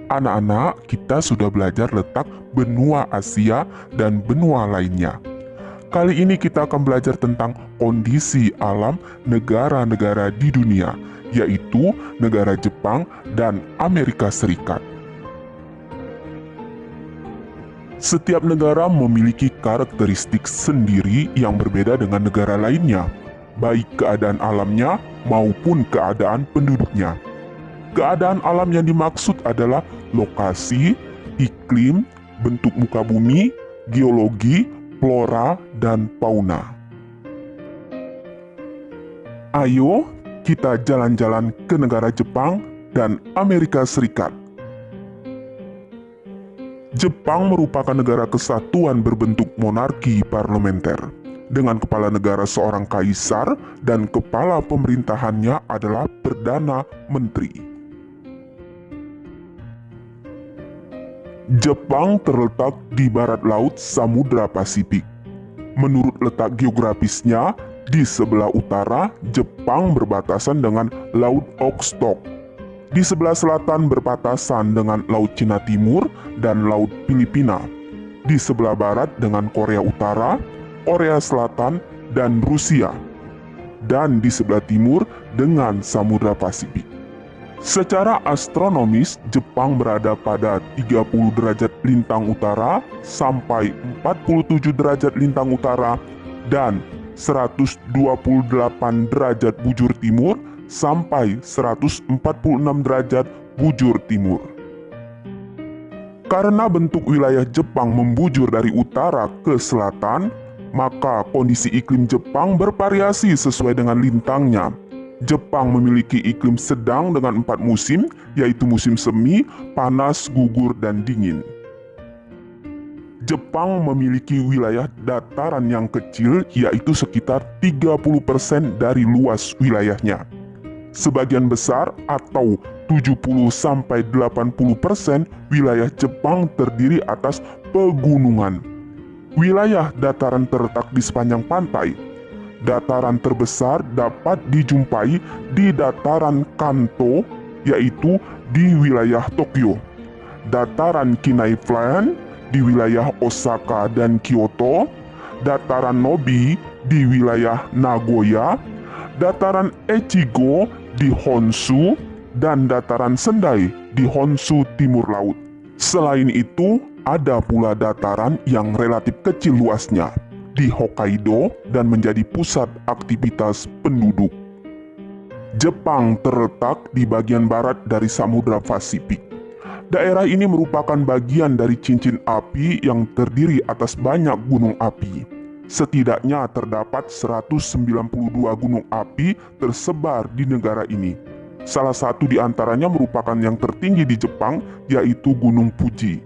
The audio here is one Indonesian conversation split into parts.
Anak-anak, kita sudah belajar letak benua Asia dan benua lainnya. Kali ini kita akan belajar tentang kondisi alam negara-negara di dunia, yaitu negara Jepang dan Amerika Serikat. Setiap negara memiliki karakteristik sendiri yang berbeda dengan negara lainnya, baik keadaan alamnya maupun keadaan penduduknya. Keadaan alam yang dimaksud adalah lokasi, iklim, bentuk muka bumi, geologi, flora, dan fauna. Ayo kita jalan-jalan ke negara Jepang dan Amerika Serikat. Jepang merupakan negara kesatuan berbentuk monarki parlementer, dengan kepala negara seorang kaisar dan kepala pemerintahannya adalah Perdana Menteri. Jepang terletak di barat laut Samudra Pasifik. Menurut letak geografisnya, di sebelah utara, Jepang berbatasan dengan Laut Okhotsk. Di sebelah selatan berbatasan dengan Laut Cina Timur dan Laut Filipina. Di sebelah barat dengan Korea Utara, Korea Selatan, dan Rusia. Dan di sebelah timur dengan Samudra Pasifik. Secara astronomis, Jepang berada pada 30 derajat lintang utara sampai 47 derajat lintang utara dan 128 derajat bujur timur sampai 146 derajat bujur timur. Karena bentuk wilayah Jepang membujur dari utara ke selatan, maka kondisi iklim Jepang bervariasi sesuai dengan lintangnya. Jepang memiliki iklim sedang dengan 4 musim, yaitu musim semi, panas, gugur, dan dingin. Jepang memiliki wilayah dataran yang kecil, yaitu sekitar 30% dari luas wilayahnya. Sebagian besar atau 70-80% wilayah Jepang terdiri atas pegunungan. Wilayah dataran terletak di sepanjang pantai. Dataran terbesar dapat dijumpai di dataran Kanto, yaitu di wilayah Tokyo. Dataran Kinai Plain di wilayah Osaka dan Kyoto. Dataran Nobi di wilayah Nagoya. Dataran Echigo di Honshu, dan dataran Sendai di Honshu Timur Laut. Selain itu, ada pula dataran yang relatif kecil luasnya di Hokkaido dan menjadi pusat aktivitas penduduk. Jepang terletak di bagian barat dari Samudra Pasifik. Daerah ini merupakan bagian dari cincin api yang terdiri atas banyak gunung api. Setidaknya terdapat 192 gunung api tersebar di negara ini. Salah satu di antaranya merupakan yang tertinggi di Jepang, yaitu Gunung Fuji.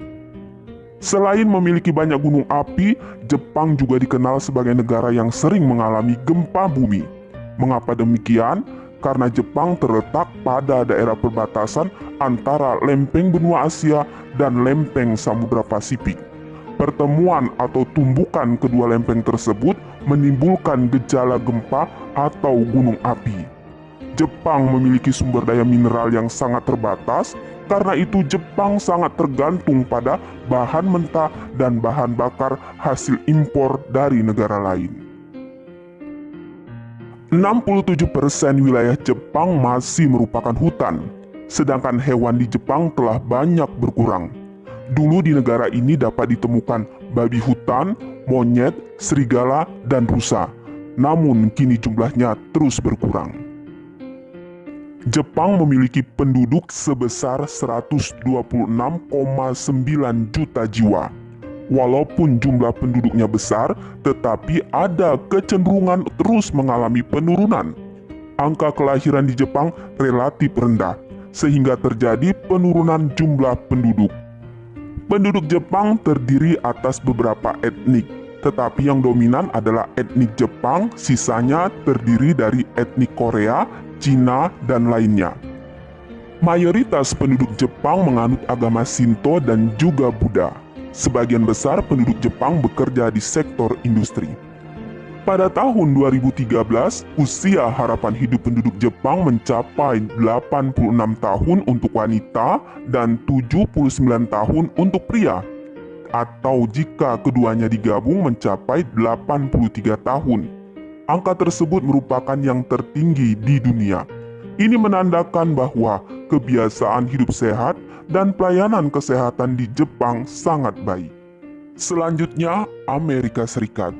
Selain memiliki banyak gunung api, Jepang juga dikenal sebagai negara yang sering mengalami gempa bumi. Mengapa demikian? Karena Jepang terletak pada daerah perbatasan antara lempeng benua Asia dan lempeng Samudra Pasifik. Pertemuan atau tumbukan kedua lempeng tersebut menimbulkan gejala gempa atau gunung api. Jepang memiliki sumber daya mineral yang sangat terbatas, karena itu Jepang sangat tergantung pada bahan mentah dan bahan bakar hasil impor dari negara lain. 67% wilayah Jepang masih merupakan hutan, sedangkan hewan di Jepang telah banyak berkurang. Dulu di negara ini dapat ditemukan babi hutan, monyet, serigala, dan rusa. Namun kini jumlahnya terus berkurang. Jepang memiliki penduduk sebesar 126,9 juta jiwa. Walaupun jumlah penduduknya besar, tetapi ada kecenderungan terus mengalami penurunan. Angka kelahiran di Jepang relatif rendah, sehingga terjadi penurunan jumlah penduduk. Penduduk Jepang terdiri atas beberapa etnik, tetapi yang dominan adalah etnik Jepang, sisanya terdiri dari etnik Korea, Cina, dan lainnya. Mayoritas penduduk Jepang menganut agama Shinto dan juga Buddha. Sebagian besar penduduk Jepang bekerja di sektor industri. Pada tahun 2013, usia harapan hidup penduduk Jepang mencapai 86 tahun untuk wanita dan 79 tahun untuk pria. Atau jika keduanya digabung mencapai 83 tahun. Angka tersebut merupakan yang tertinggi di dunia. Ini menandakan bahwa kebiasaan hidup sehat dan pelayanan kesehatan di Jepang sangat baik. Selanjutnya, Amerika Serikat.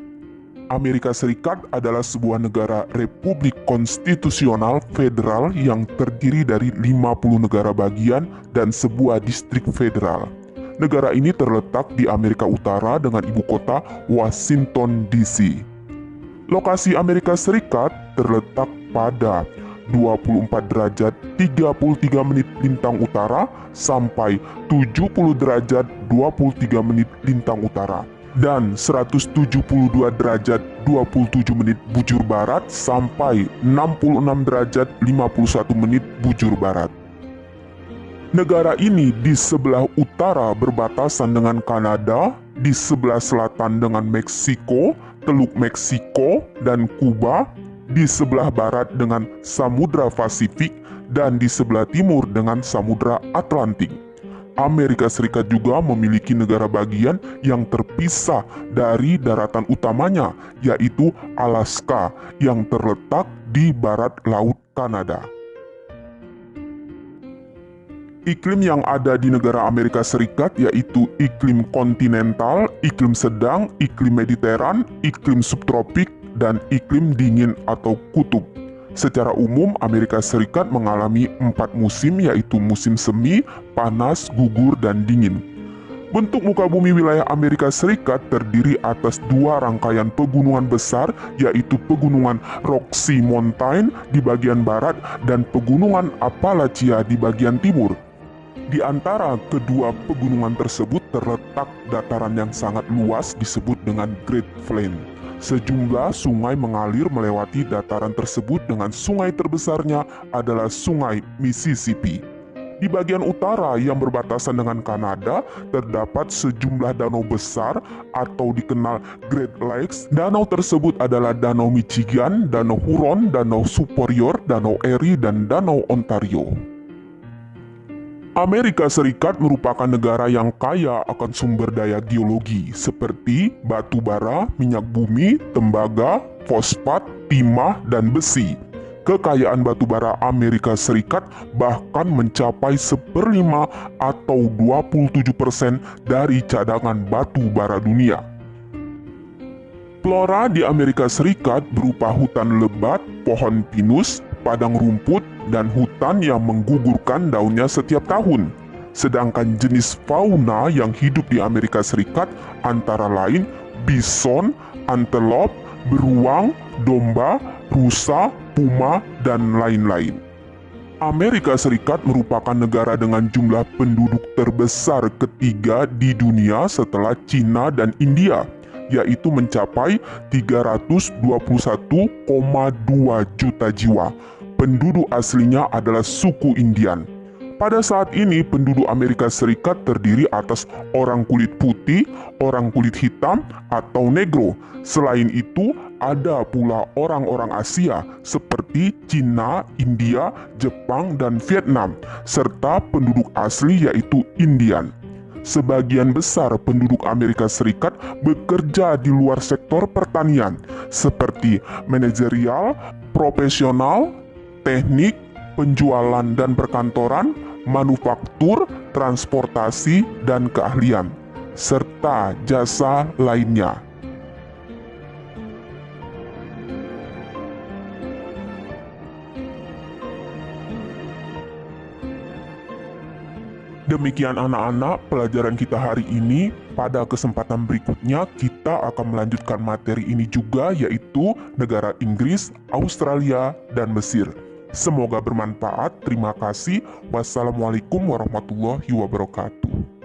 Amerika Serikat adalah sebuah negara republik konstitusional federal yang terdiri dari 50 negara bagian dan sebuah distrik federal. Negara ini terletak di Amerika Utara dengan ibu kota Washington DC. Lokasi Amerika Serikat terletak pada 24 derajat 33 menit lintang utara sampai 70 derajat 23 menit lintang utara dan 172 derajat 27 menit bujur barat sampai 66 derajat 51 menit bujur barat. Negara ini di sebelah utara berbatasan dengan Kanada, di sebelah selatan dengan Meksiko, Teluk Meksiko, dan Kuba, di sebelah barat dengan Samudra Pasifik, dan di sebelah timur dengan Samudra Atlantik. Amerika Serikat juga memiliki negara bagian yang terpisah dari daratan utamanya, yaitu Alaska, yang terletak di barat Laut Kanada. Iklim yang ada di negara Amerika Serikat yaitu iklim kontinental, iklim sedang, iklim mediteran, iklim subtropik, dan iklim dingin atau kutub. Secara umum, Amerika Serikat mengalami 4 musim yaitu musim semi, panas, gugur, dan dingin. Bentuk muka bumi wilayah Amerika Serikat terdiri atas 2 rangkaian pegunungan besar yaitu pegunungan Rocky Mountain di bagian barat dan pegunungan Appalachia di bagian timur. Di antara kedua pegunungan tersebut terletak dataran yang sangat luas disebut dengan Great Plain. Sejumlah sungai mengalir melewati dataran tersebut dengan sungai terbesarnya adalah Sungai Mississippi. Di bagian utara yang berbatasan dengan Kanada, terdapat sejumlah danau besar atau dikenal Great Lakes. Danau tersebut adalah Danau Michigan, Danau Huron, Danau Superior, Danau Erie, dan Danau Ontario. Amerika Serikat merupakan negara yang kaya akan sumber daya geologi seperti batu bara, minyak bumi, tembaga, fosfat, timah, dan besi. Kekayaan batu bara Amerika Serikat bahkan mencapai 1/5 atau 27% dari cadangan batu bara dunia. Flora di Amerika Serikat berupa hutan lebat, pohon pinus, padang rumput, dan hutan yang menggugurkan daunnya setiap tahun. Sedangkan jenis fauna yang hidup di Amerika Serikat antara lain bison, antelope, beruang, domba, rusa, puma, dan lain-lain. Amerika Serikat merupakan negara dengan jumlah penduduk terbesar ketiga di dunia setelah Cina dan India, yaitu mencapai 321,2 juta jiwa. Penduduk aslinya adalah suku Indian. Pada saat ini, penduduk Amerika Serikat terdiri atas orang kulit putih, orang kulit hitam, atau negro. Selain itu, ada pula orang-orang Asia seperti Cina, India, Jepang, dan Vietnam, serta penduduk asli yaitu Indian. Sebagian besar penduduk Amerika Serikat bekerja di luar sektor pertanian, seperti manajerial, profesional, teknik, penjualan dan perkantoran, manufaktur, transportasi, dan keahlian, serta jasa lainnya. Demikian anak-anak pelajaran kita hari ini. Pada kesempatan berikutnya kita akan melanjutkan materi ini juga, yaitu negara Inggris, Australia, dan Mesir. Semoga bermanfaat. Terima kasih. Wassalamualaikum warahmatullahi wabarakatuh.